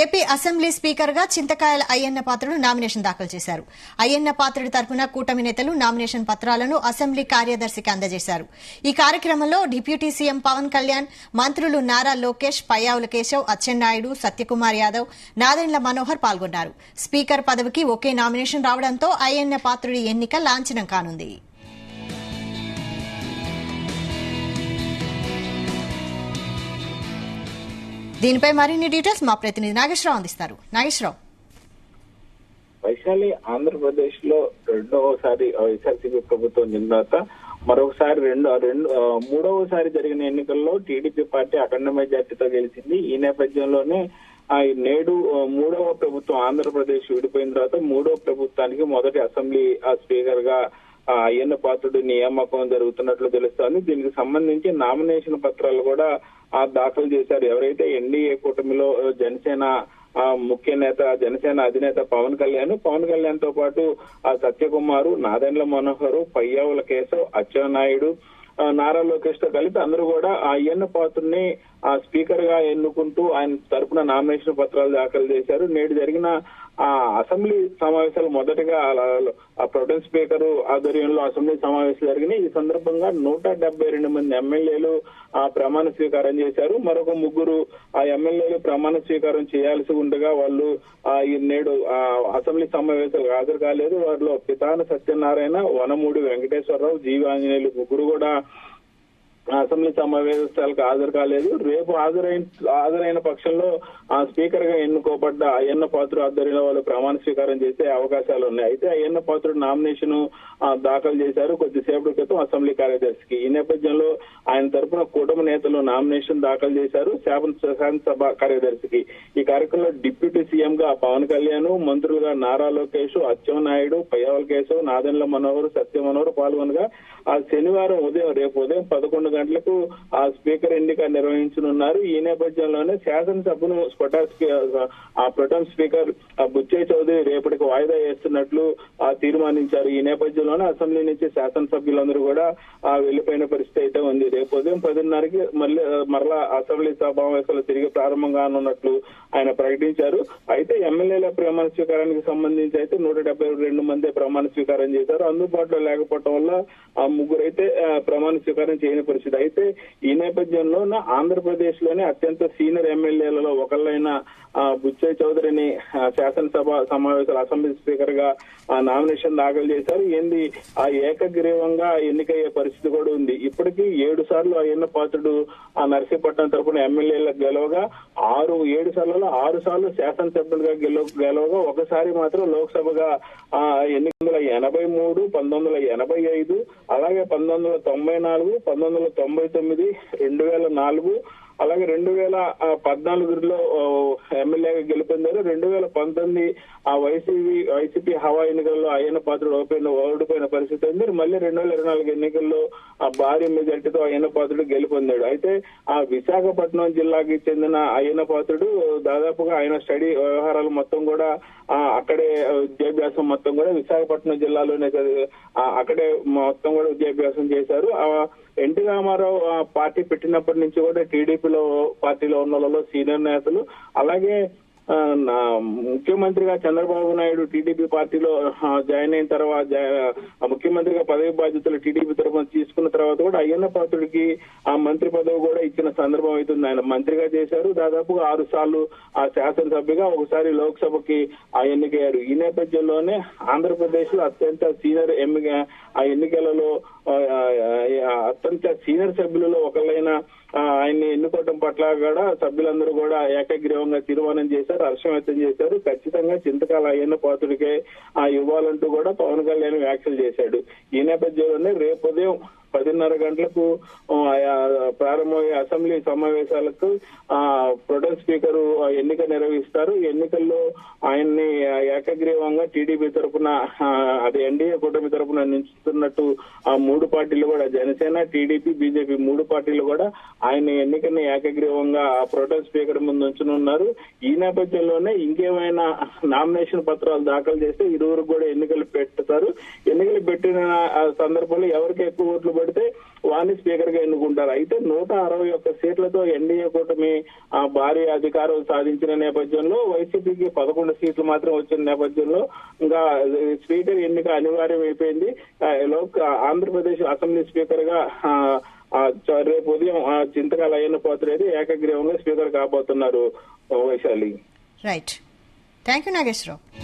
AP assembly speaker గా చింతకాయల Ayyanna Patrudu nomination దాఖలు చేశారు. అయ్యన్న పాత్రుడి తరపున కూటమి నేతలు నామినేషన్ పత్రాలను అసెంబ్లీ కార్యదర్శికి అందజేశారు. ఈ కార్యక్రమంలో డిప్యూటీ సీఎం పవన్ కళ్యాణ్, మంత్రులు నారా లోకేష్, పయ్యావుల కేశవ్, అచ్చెన్నాయుడు, సత్యకుమార్ యాదవ్, నాదెండ్ల మనోహర్ పాల్గొన్నారు. స్పీకర్ పదవికి ఒకే నామినేషన్ రావడంతో అయ్యన్న పాత్రుడి ఎన్నిక లాంఛనం కానుంది. దీనిపై మరిన్ని డీటెయిల్స్ మా ప్రతినిధి నాగేశ్వరరావు అందిస్తారు. నాగేశ్వరరావు, వైశాలి ఆంధ్రప్రదేశ్ లో రెండవసారి వైఎస్ఆర్సీపీ ప్రభుత్వం తర్వాత మరొకసారి మూడవసారి జరిగిన ఎన్నికల్లో టీడీపీ పార్టీ అఖండ మెజార్టీతో గెలిచింది. ఈ నేపథ్యంలోనే నేడు మూడవ ప్రభుత్వం ఆంధ్రప్రదేశ్ విడిపోయిన తర్వాత మూడవ ప్రభుత్వానికి మొదటి అసెంబ్లీ స్పీకర్ గా అయ్యన్న పాత్రుడి నియామకం జరుగుతున్నట్లు తెలుస్తోంది. దీనికి సంబంధించి నామినేషన్ పత్రాలు కూడా దాఖలు చేశారు. ఎవరైతే ఎన్డీఏ కూటమిలో జనసేన ముఖ్య నేత, జనసేన అధినేత పవన్ కళ్యాణ్ తో పాటు సత్యకుమారు, నాదెండ్ల మనోహర్, పయ్యావుల కేశవ్, అచ్చెన్నాయుడు, నారా లోకేష్ తో కలిపి అందరూ కూడా అయ్యన్న పాత్రుడిని స్పీకర్ గా ఎన్నుకుంటూ ఆయన తరపున నామినేషన్ పత్రాలు దాఖలు చేశారు. నేడు జరిగిన అసెంబ్లీ సమావేశాలు మొదటగా ప్రొటెం స్పీకర్ ఆధ్వర్యంలో అసెంబ్లీ సమావేశాలు జరిగినాయి. ఈ సందర్భంగా 172 మంది ఎమ్మెల్యేలు ప్రమాణ స్వీకారం చేశారు. మరొక ముగ్గురు ఎమ్మెల్యేలు ప్రమాణ స్వీకారం చేయాల్సి ఉండగా వాళ్ళు నేడు అసెంబ్లీ సమావేశాలకు హాజరు కాలేదు. వారిలో పితాన సత్యనారాయణ, వనమూడి వెంకటేశ్వరరావు, జీవి ఆంజనేయులు ముగ్గురు కూడా అసెంబ్లీ సమావేశాలకు హాజరు కాలేదు. రేపు హాజరైన పక్షంలో స్పీకర్ గా ఎన్నుకోబడ్డ అయ్యన్న పాత్రుడు ఆధ్వర్యంలో వాళ్ళు ప్రమాణ స్వీకారం చేసే అవకాశాలు ఉన్నాయి. అయితే అయ్యన్న పాత్రుడు నామినేషన్ దాఖలు చేశారు కొద్దిసేపటి క్రితం అసెంబ్లీ కార్యదర్శికి. ఈ నేపథ్యంలో ఆయన తరఫున కూటమి నేతలు నామినేషన్ దాఖలు చేశారు శాసనసభ కార్యదర్శికి. ఈ కార్యక్రమంలో డిప్యూటీ సీఎం గా పవన్ కళ్యాణ్, మంత్రులుగా నారా లోకేష్, అచ్చెన్నాయుడు, పయ్యావుల కేశవ్, నాదెండ్ల మనోహర్, సత్య మనోహర్ పాల్గొనగా శనివారం రేపు ఉదయం 11 గంటలకు స్పీకర్ ఎన్నిక నిర్వహించనున్నారు. ఈ నేపథ్యంలోనే శాసనసభను ప్రొటెం స్పీకర్ బుచ్చయ్య చౌదరి రేపటికి వాయిదా వేస్తున్నట్లు తీర్మానించారు. ఈ నేపథ్యంలోనే అసెంబ్లీ నుంచి శాసనసభ్యులందరూ కూడా వెళ్లిపోయిన పరిస్థితి అయితే ఉంది. రేపు ఉదయం 10:30కి మరలా అసెంబ్లీ సమావేశాలు తిరిగి ప్రారంభం కానున్నట్లు ఆయన ప్రకటించారు. అయితే ఎమ్మెల్యేల ప్రమాణ స్వీకారానికి సంబంధించి అయితే 172 మంది ప్రమాణ స్వీకారం చేశారు. అందుబాటులో లేకపోవడం వల్ల ముగ్గురైతే ప్రమాణ స్వీకారం చేయని పరిస్థితి. అయితే ఈ నేపథ్యంలో ఆంధ్రప్రదేశ్ లోనే అత్యంత సీనియర్ ఎమ్మెల్యేలలో ఒకళ్ళైన బుచ్చయ్య చౌదరిని శాసనసభ సమావేశాల అసెంబ్లీ స్పీకర్ గా నామినేషన్ దాఖలు చేశారు. ఏకగ్రీవంగా ఎన్నికయ్యే పరిస్థితి కూడా ఉంది. ఇప్పటికీ 7 సార్లు అయ్యన్న పాత్రుడు నర్సీపట్నం తరపున ఎమ్మెల్యేలకు గెలవగా 7 సార్లలో 6 సార్లు శాసనసభ్యులుగా గెలవగా ఒకసారి మాత్రం లోక్సభగా 1983, 1985, అలాగే 1994, 1999, 2004, అలాగే 2014లో ఎమ్మెల్యేగా గెలుపొందారు. 2019 వైసీపీ హవా ఎన్నికల్లో అయ్యన్న పాత్రుడు ఓడిపోయిన పరిస్థితి ఉంది. మళ్ళీ 2024 ఎన్నికల్లో భారీ మెజార్టీతో అయ్యన్న పాత్రుడు గెలుపొందాడు. అయితే విశాఖపట్నం జిల్లాకి చెందిన అయ్యన్న పాత్రుడు దాదాపుగా ఆయన స్టడీ వ్యవహారాలు మొత్తం కూడా అక్కడే విద్యాభ్యాసం మొత్తం కూడా విశాఖపట్నం జిల్లాలోనే అక్కడే మొత్తం కూడా విద్యాభ్యాసం చేశారు. ఎన్టీ రామారావు పార్టీ పెట్టినప్పటి నుంచి కూడా పార్టీలో ఉన్న వాళ్ళలో సీనియర్ నేతలు, అలాగే ముఖ్యమంత్రిగా చంద్రబాబు నాయుడు టీడీపీ పార్టీలో జాయిన్ అయిన తర్వాత ముఖ్యమంత్రిగా పదవి బాధ్యతలు టీడీపీ తరఫున తీసుకున్న తర్వాత కూడా అయ్యన్న పాత్రుడికి మంత్రి పదవి కూడా ఇచ్చిన సందర్భం అవుతుంది. ఆయన మంత్రిగా చేశారు. దాదాపుగా 6 సార్లు శాసనసభ్యుగా, ఒకసారి లోక్సభకి ఎన్నికయ్యారు. ఈ నేపథ్యంలోనే ఆంధ్రప్రదేశ్ లో అత్యంత సీనియర్ ఎన్నికలలో అత్యంత సీనియర్ సభ్యులలో ఒకళ్ళైన ఆయన్ని ఎన్నుకోవడం పట్ల కూడా సభ్యులందరూ కూడా ఏకగ్రీవంగా తీర్మానం చేశారు, హర్షం వ్యక్తం చేశారు. ఖచ్చితంగా చింతకాయల అయ్యన్న పాత్రుడికే ఇవ్వాలంటూ కూడా పవన్ కళ్యాణ్ వ్యాఖ్యలు చేశాడు. ఈ నేపథ్యంలోనే రేపు ఉదయం 10:30 గంటలకు ప్రారంభమయ్యే అసెంబ్లీ సమావేశాలకు ప్రొటెం స్పీకర్ ఎన్నిక నిర్వహిస్తారు. ఎన్నికల్లో ఆయన్ని ఏకగ్రీవంగా టీడీపీ తరఫున ఎన్డీఏ కూటమి తరఫున నిలుస్తున్నట్టు 3 పార్టీలు కూడా, జనసేన, టీడీపీ, బీజేపీ 3 పార్టీలు కూడా ఆయన ఎన్నికని ఏకగ్రీవంగా ప్రొటెం స్పీకర్ ముందు ఉంచనున్నారు. ఈ నేపథ్యంలోనే ఇంకేమైనా నామినేషన్ పత్రాలు దాఖలు చేస్తే ఇరువురు కూడా ఎన్నికలు పెడతారు. ఎన్నికలు పెట్టిన సందర్భంలో ఎవరికి ఎక్కువ ఓట్లు నిలబడితే వారిని స్పీకర్ గా ఎన్నుకుంటారు. అయితే 161 సీట్లతో ఎన్డీఏ కూటమి భారీ అధికారం సాధించిన నేపథ్యంలో వైసీపీకి 11 సీట్లు మాత్రం వచ్చిన నేపథ్యంలో ఇంకా స్పీకర్ ఎన్నిక అనివార్యం అయిపోయింది. ఆంధ్రప్రదేశ్ అసెంబ్లీ స్పీకర్ గా రేపు ఉదయం చింతకాయల అయ్యన్న పాత్రుడు ఏకగ్రీవంగా స్పీకర్ కాబోతున్నారు Vaishali. Right, thank you Nageswararao.